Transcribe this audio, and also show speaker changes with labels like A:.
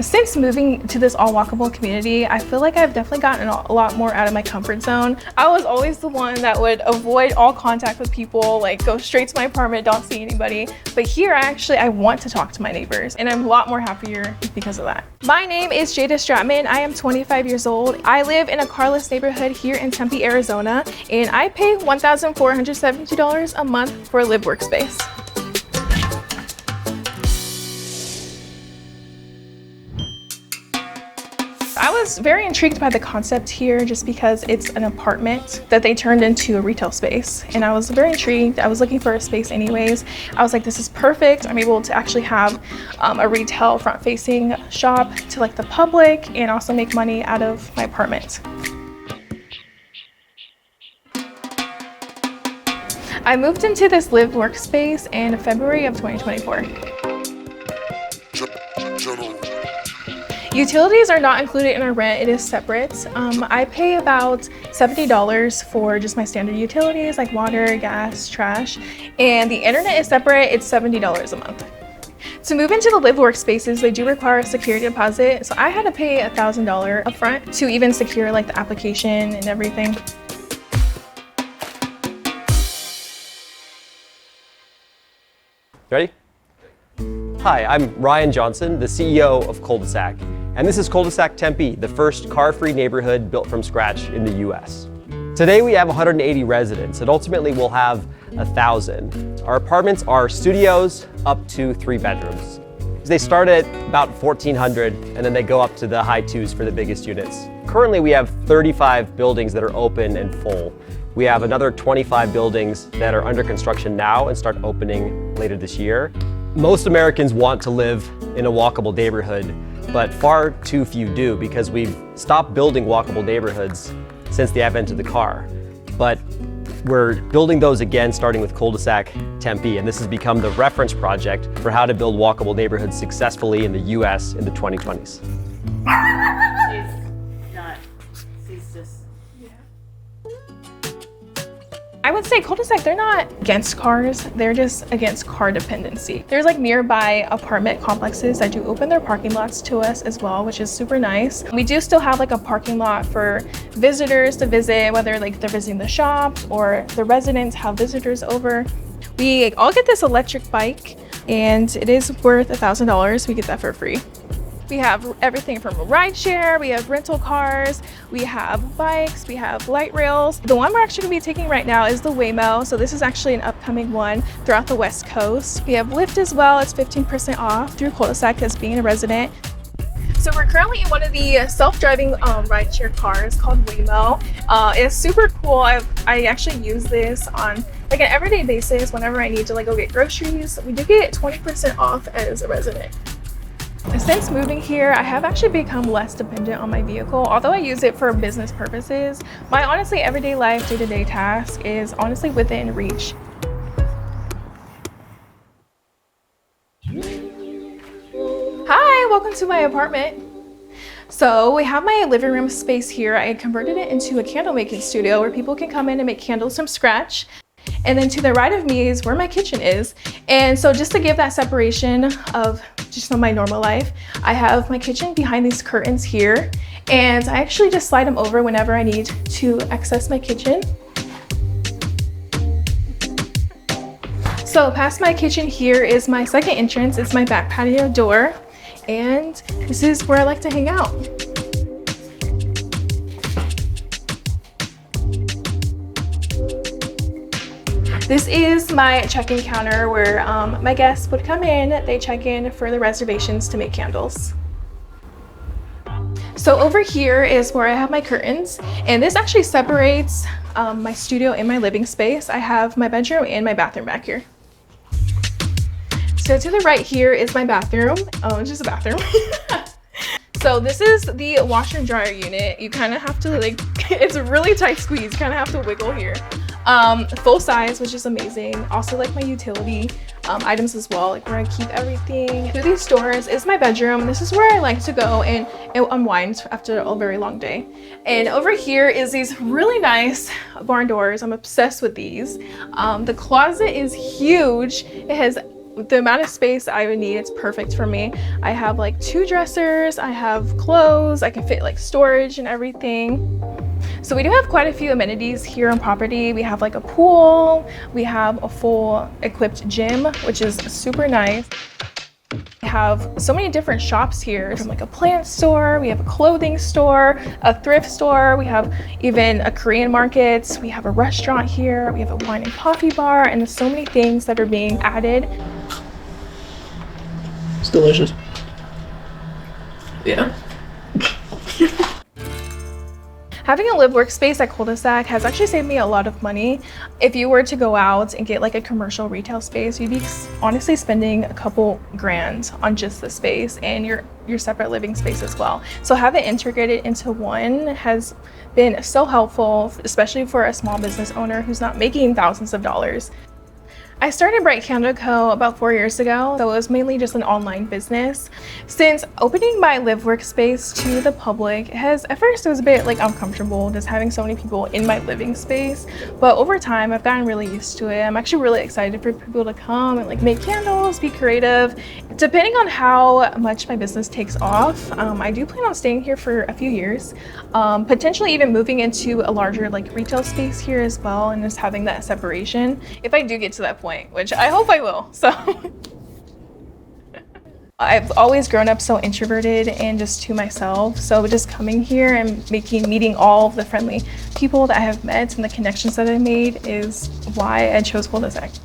A: Since moving to this all walkable community, I feel like I've definitely gotten a lot more out of my comfort zone. I was always the one that would avoid all contact with people, like go straight to my apartment, don't see anybody. But here, I want to talk to my neighbors, and I'm a lot more happier because of that. My name is Jada Stratman. I am 25 years old. I live in a carless neighborhood here in Tempe, Arizona, and I pay $1,472 a month for a live workspace. I was very intrigued by the concept here just because it's an apartment that they turned into a retail space. And I was very intrigued. I was looking for a space anyways. I was like, this is perfect. I'm able to actually have a retail front-facing shop to like the public and also make money out of my apartment. I moved into this live workspace in February of 2024. Utilities are not included in our rent, it is separate. I pay about $70 for just my standard utilities like water, gas, trash, and the internet is separate, it's $70 a month. To move into the live workspaces, they do require a security deposit, so I had to pay $1,000 upfront to even secure like the application and everything.
B: Ready? Hi, I'm Ryan Johnson, the CEO of Culdesac, and this is Culdesac Tempe, the first car-free neighborhood built from scratch in the US. Today we have 180 residents, and ultimately we'll have 1,000. Our apartments are studios up to 3 bedrooms. They start at about 1,400, and then they go up to the high 2s for the biggest units. Currently we have 35 buildings that are open and full. We have another 25 buildings that are under construction now and start opening later this year. Most Americans want to live in a walkable neighborhood, but far too few do because we've stopped building walkable neighborhoods since the advent of the car. But we're building those again, starting with Culdesac Tempe, and this has become the reference project for how to build walkable neighborhoods successfully in the US in the 2020s.
A: I would say Culdesac, they're not against cars, they're just against car dependency. There's like nearby apartment complexes that do open their parking lots to us as well, which is super nice. We do still have like a parking lot for visitors to visit, whether like they're visiting the shop or the residents have visitors over. We all get this electric bike and it is worth $1,000. We get that for free. We have everything from a ride share, we have rental cars, we have bikes, we have light rails. The one we're actually gonna be taking right now is the Waymo. So this is actually an upcoming one throughout the West Coast. We have Lyft as well, it's 15% off through Culdesac as being a resident. So we're currently in one of the self-driving rideshare cars called Waymo. It's super cool. I actually use this on like an everyday basis whenever I need to like go get groceries. We do get 20% off as a resident. Since moving here, I have actually become less dependent on my vehicle. Although I use it for business purposes, my honestly everyday life, day-to-day task is honestly within reach. Hi, welcome to my apartment. So we have my living room space here. I converted it into a candle making studio where people can come in and make candles from scratch. And then to the right of me is where my kitchen is. And so just to give that separation of just my normal life, I have my kitchen behind these curtains here. And I actually just slide them over whenever I need to access my kitchen. So past my kitchen here is my second entrance. It's my back patio door. And this is where I like to hang out. This is my check-in counter where my guests would come in, they check in for the reservations to make candles. So over here is where I have my curtains, and this actually separates my studio and my living space. I have my bedroom and my bathroom back here. So to the right here is my bathroom. Oh, it's just a bathroom. So this is the washer and dryer unit. You kind of have to like, it's a really tight squeeze. You kind of have to wiggle here. Full size, which is amazing. Also like my utility items as well, like where I keep everything. Through these doors is my bedroom. This is where I like to go and unwind after a very long day. And over here is these really nice barn doors. I'm obsessed with these. The closet is huge. It has The amount of space I would need, it's perfect for me. I have like 2 dressers, I have clothes, I can fit like storage and everything. So we do have quite a few amenities here on property. We have like a pool, we have a full equipped gym, which is super nice. We have so many different shops here, from like a plant store, we have a clothing store, a thrift store, we have even a Korean market, we have a restaurant here, we have a wine and coffee bar, and there's so many things that are being added.
C: It's delicious. Yeah.
A: Having a live workspace at Culdesac has actually saved me a lot of money. If you were to go out and get like a commercial retail space, you'd be honestly spending a couple grand on just the space and your separate living space as well. So having it integrated into one has been so helpful, especially for a small business owner who's not making thousands of dollars. I started Bright Candle Co. about 4 years ago, so it was mainly just an online business. Since opening my live workspace to the public, at first it was a bit like uncomfortable just having so many people in my living space, but over time I've gotten really used to it. I'm actually really excited for people to come and like make candles, be creative. Depending on how much my business takes off, I do plan on staying here for a few years, potentially even moving into a larger like retail space here as well, and just having that separation if I do get to that point, which I hope I will. So I've always grown up so introverted and just to myself, so just coming here and meeting all of the friendly people that I have met and the connections that I made is why I chose Culdesac.